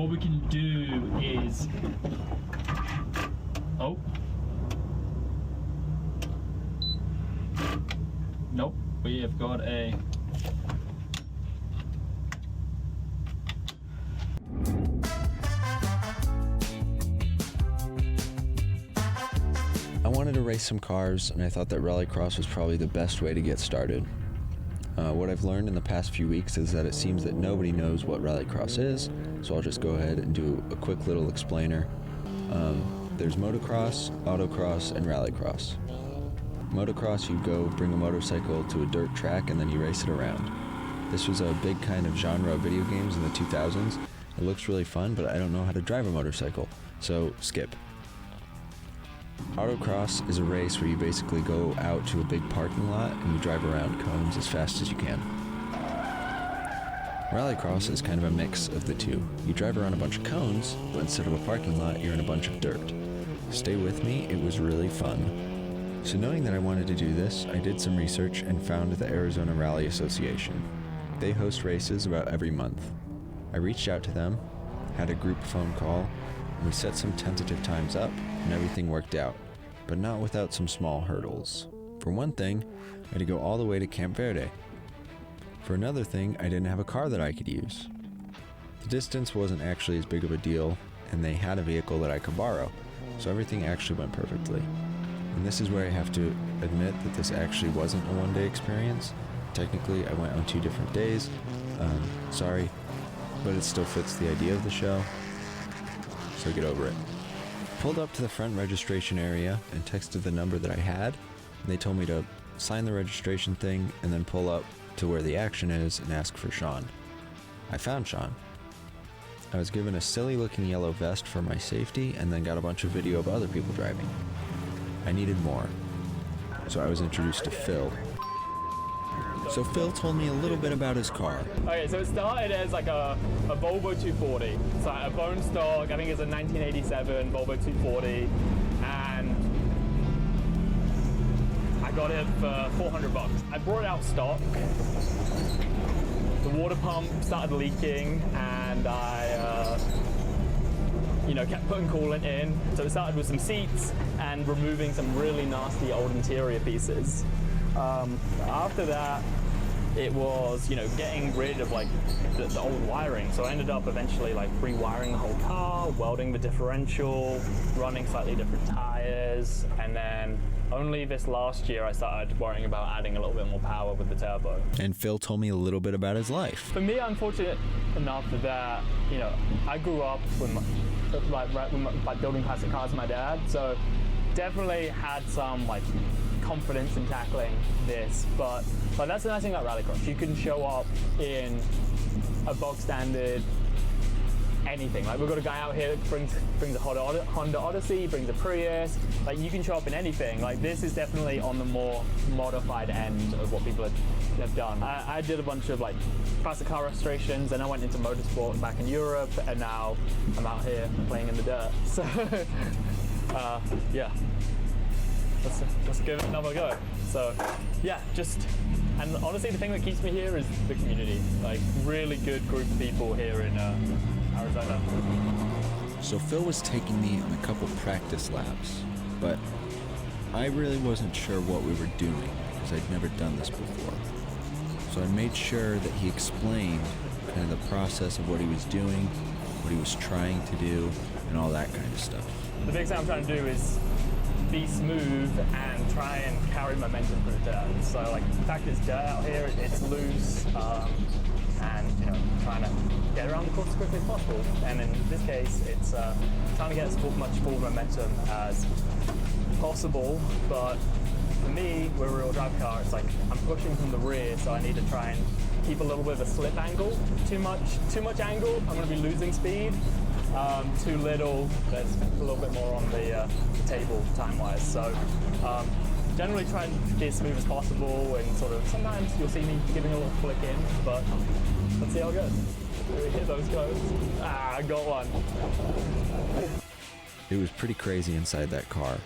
what we can do is, oh, nope, we have got a, I wanted to race some cars, and I thought that rallycross was probably the best way to get started. What I've learned in the past few weeks is that it seems that nobody knows what rallycross is, so I'll just go ahead and do a quick little explainer. There's motocross, autocross, and rallycross. Motocross, you go bring a motorcycle to a dirt track and then you race it around. This was a big kind of genre of video games in the 2000s. It looks really fun, but I don't know how to drive a motorcycle, so skip. Autocross is a race where you basically go out to a big parking lot and you drive around cones as fast as you can. Rallycross is kind of a mix of the two. You drive around a bunch of cones, but instead of a parking lot, you're in a bunch of dirt. Stay with me, it was really fun. So knowing that I wanted to do this, I did some research and found the Arizona Rally Association. They host races about every month. I reached out to them, had a group phone call, and we set some tentative times up, and everything worked out, but not without some small hurdles. For one thing, I had to go all the way to Camp Verde. For another thing, I didn't have a car that I could use. The distance wasn't actually as big of a deal, and they had a vehicle that I could borrow, so everything actually went perfectly. And this is where I have to admit that this actually wasn't a one-day experience. Technically, I went on 2 different days. Sorry, but it still fits the idea of the show, so get over it. Pulled up to the front registration area and texted the number that I had. They told me to sign the registration thing and then pull up to where the action is and ask for Sean. I found Sean. I was given a silly looking yellow vest for my safety and then got a bunch of video of other people driving. I needed more, so I was introduced to Phil. So Phil told me a little bit about his car. okay, so it started as like a Volvo 240. So a bone stock, I think it's a 1987 Volvo 240, and I got it for $400. I brought it out stock. The water pump started leaking, and I kept putting coolant in. So it started with some seats and removing some really nasty old interior pieces. After that, it was, getting rid of like the old wiring. So I ended up eventually like rewiring the whole car, welding the differential, running slightly different tires, and then only this last year I started worrying about adding a little bit more power with the turbo. And Phil told me a little bit about his life. For me, I'm fortunate enough that, I grew up with building classic cars with my dad, so definitely had some like confidence in tackling this, but that's the nice thing about rallycross. You can show up in a bog standard anything. Like we've got a guy out here that brings a Honda Odyssey, brings a Prius. Like you can show up in anything. Like this is definitely on the more modified end of what people have done. I did a bunch of like classic car restorations, and I went into motorsport back in Europe, and now I'm out here playing in the dirt. So yeah. Let's give it another go. So yeah, and honestly the thing that keeps me here is the community. Like really good group of people here in Arizona. So Phil was taking me on a couple practice laps, but I really wasn't sure what we were doing because I'd never done this before. So I made sure that he explained kind of the process of what he was doing, what he was trying to do, and all that kind of stuff. The big thing I'm trying to do is be smooth and try and carry momentum through dirt. So like the fact it's dirt out here, it's loose, and trying to get around the course as quickly as possible. And in this case, it's trying to get as much full momentum as possible. But for me, with a real drive car, it's like I'm pushing from the rear, so I need to try and keep a little bit of a slip angle. Too much angle, I'm going to be losing speed. Too little, there's a little bit more on the table time-wise. So generally try and be as smooth as possible, and sort of sometimes you'll see me giving a little flick in, but let's see how it goes. We hit those codes. I got one. It was pretty crazy inside that car.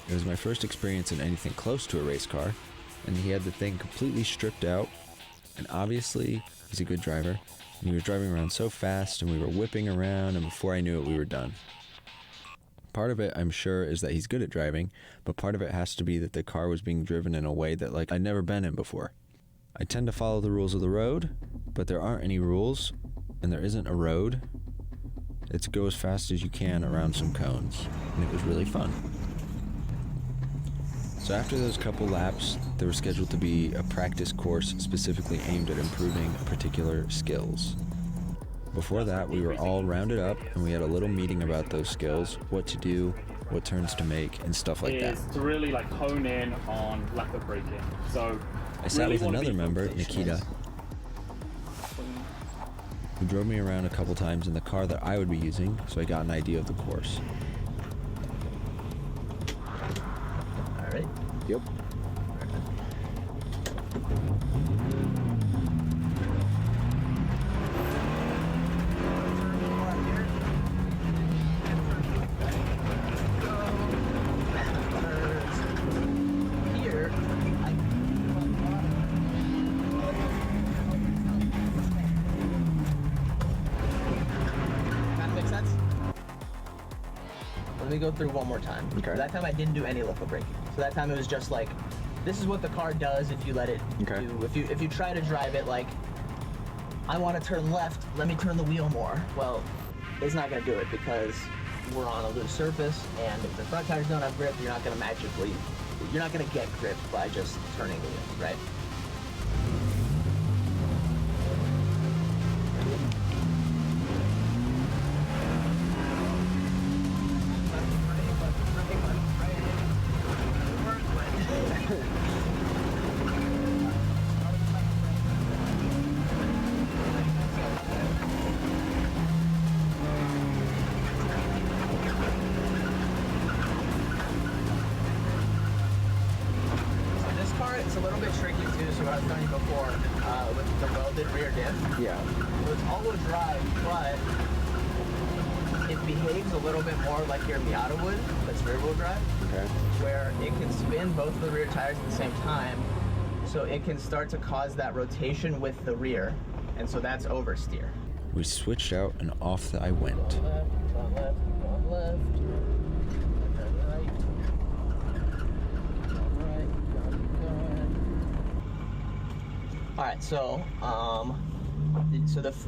It was my first experience in anything close to a race car, and he had the thing completely stripped out, and obviously he's a good driver, And he was driving around so fast, and we were whipping around, and before I knew it, we were done. Part of it, I'm sure, is that he's good at driving, but part of it has to be that the car was being driven in a way that, like, I'd never been in before. I tend to follow the rules of the road, but there aren't any rules, and there isn't a road. It's go as fast as you can around some cones, and it was really fun. So after those couple laps, there was scheduled to be a practice course specifically aimed at improving particular skills. Before that, we were all rounded up, and we had a little meeting about those skills, what to do, what turns to make, and stuff like that. To really like hone in on lap of braking. So I sat with another member, Nikita, who drove me around a couple times in the car that I would be using, so I got an idea of the course. All right. Yep. Let me go through one more time. Okay. That time I didn't do any local braking. So that time it was just like, this is what the car does if you let it do. If you try to drive it like, I want to turn left, let me turn the wheel more. Well, it's not going to do it because we're on a loose surface, and if the front tires don't have grip, you're not going to get grip by just turning the wheel, right? It's a little bit tricky too, so what I was telling you before, with the welded rear diff. Yeah. So it's all-wheel drive, but it behaves a little bit more like your Miata would, that's rear-wheel drive. Okay. Where it can spin both of the rear tires at the same time, so it can start to cause that rotation with the rear, and so that's oversteer. We switched out, and off I went. Left, on left. All right, so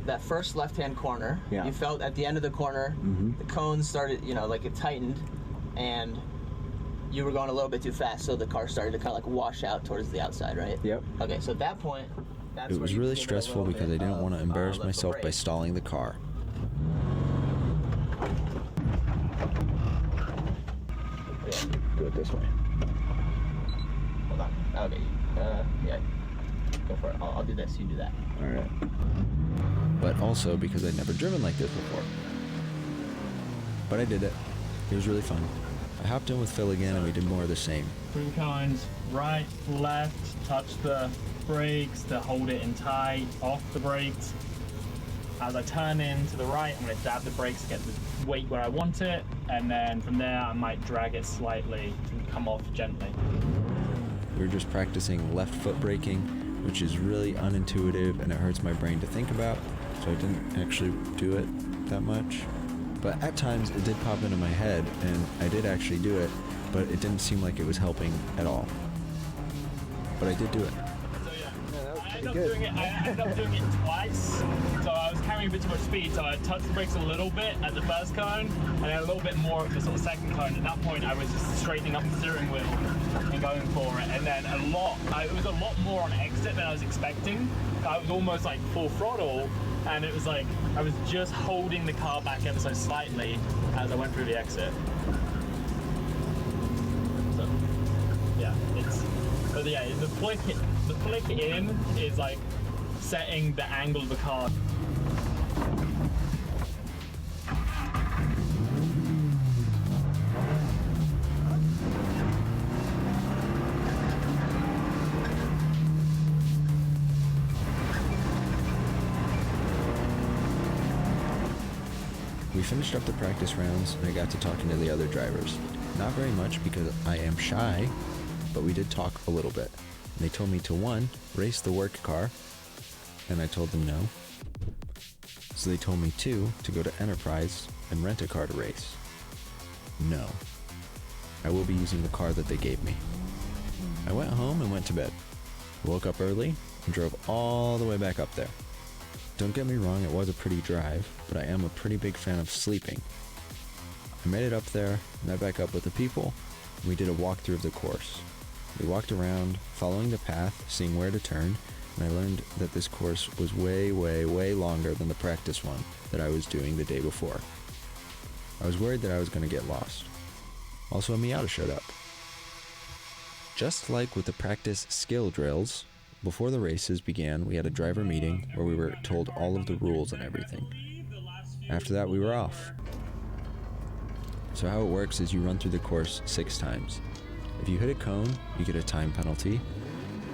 that first left-hand corner, you felt at the end of the corner, the cones started, like it tightened, and you were going a little bit too fast, so the car started to kind of like wash out towards the outside, right? Yep. Okay, so at that point, that's It was really stressful because I didn't want to embarrass myself by stalling the car. Do it this way. Hold on. Okay. Yeah. Go for it. I'll do this. You do that. All right. But also because I'd never driven like this before. But I did it. It was really fun. I hopped in with Phil again, and we did more of the same. Through cones, right, left, touch the brakes to hold it in tight, off the brakes. As I turn in to the right, I'm going to dab the brakes to get the weight where I want it, and then from there I might drag it slightly to come off gently. We were just practicing left foot braking, which is really unintuitive, and it hurts my brain to think about, so I didn't actually do it that much. But at times it did pop into my head, and I did actually do it, but it didn't seem like it was helping at all. But I did do it. So yeah, I ended up doing it twice. So I was carrying a bit too much speed, so I touched the brakes a little bit at the first cone, and then a little bit more at the sort of second cone. At that point I was just straightening up the steering wheel and going for it, and then it was a lot more on exit than I was expecting. I was almost like full throttle, and it was like I was just holding the car back ever so slightly as I went through the exit. So yeah, the flick in is like setting the angle of the car. We finished up the practice rounds, and I got to talking to the other drivers. Not very much because I am shy, but we did talk a little bit. And they told me to, 1, race the work car, and I told them no. So they told me to go to Enterprise and rent a car to race. No. I will be using the car that they gave me. I went home and went to bed. Woke up early and drove all the way back up there. Don't get me wrong, it was a pretty drive, but I am a pretty big fan of sleeping. I made it up there, met back up with the people, and we did a walkthrough of the course. We walked around, following the path, seeing where to turn, and I learned that this course was way, way, way longer than the practice one that I was doing the day before. I was worried that I was going to get lost. Also, a Miata showed up. Just like with the practice skill drills, before the races began, we had a driver meeting where we were told all of the rules and everything. After that, we were off. So how it works is you run through the course 6 times. If you hit a cone, you get a time penalty.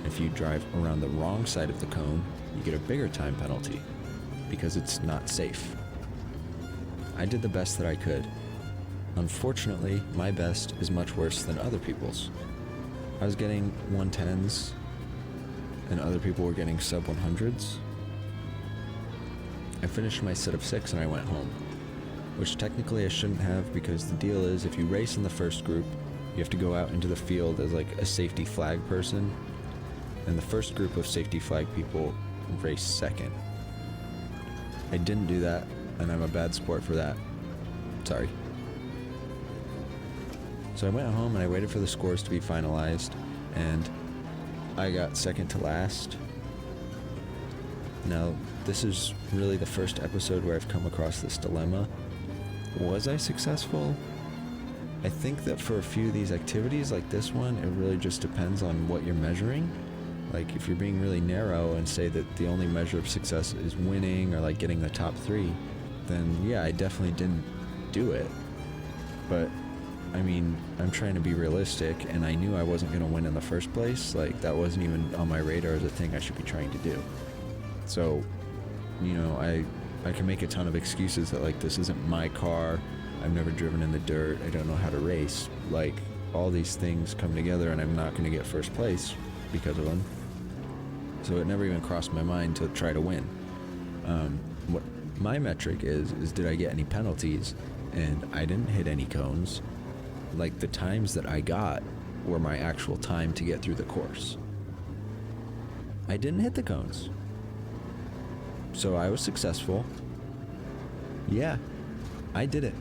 If you drive around the wrong side of the cone, you get a bigger time penalty because it's not safe. I did the best that I could. Unfortunately, my best is much worse than other people's. I was getting 110s and other people were getting sub 100s. I finished my set of 6 and I went home, which technically I shouldn't have, because the deal is if you race in the first group, you have to go out into the field as like a safety flag person, and the first group of safety flag people race second. I didn't do that, and I'm a bad sport for that. Sorry. So I went home and I waited for the scores to be finalized, and I got second to last. Now, this is really the first episode where I've come across this dilemma. Was I successful? I think that for a few of these activities like this one, it really just depends on what you're measuring. Like if you're being really narrow and say that the only measure of success is winning or like getting the top 3, then yeah, I definitely didn't do it. But I mean, I'm trying to be realistic, and I knew I wasn't going to win in the first place. Like that wasn't even on my radar as a thing I should be trying to do. So, you know, I can make a ton of excuses that like this isn't my car, I've never driven in the dirt, I don't know how to race. Like all these things come together and I'm not going to get first place because of them. So it never even crossed my mind to try to win. What my metric is did I get any penalties? And I didn't hit any cones. Like the times that I got were my actual time to get through the course. I didn't hit the cones. So I was successful. Yeah, I did it.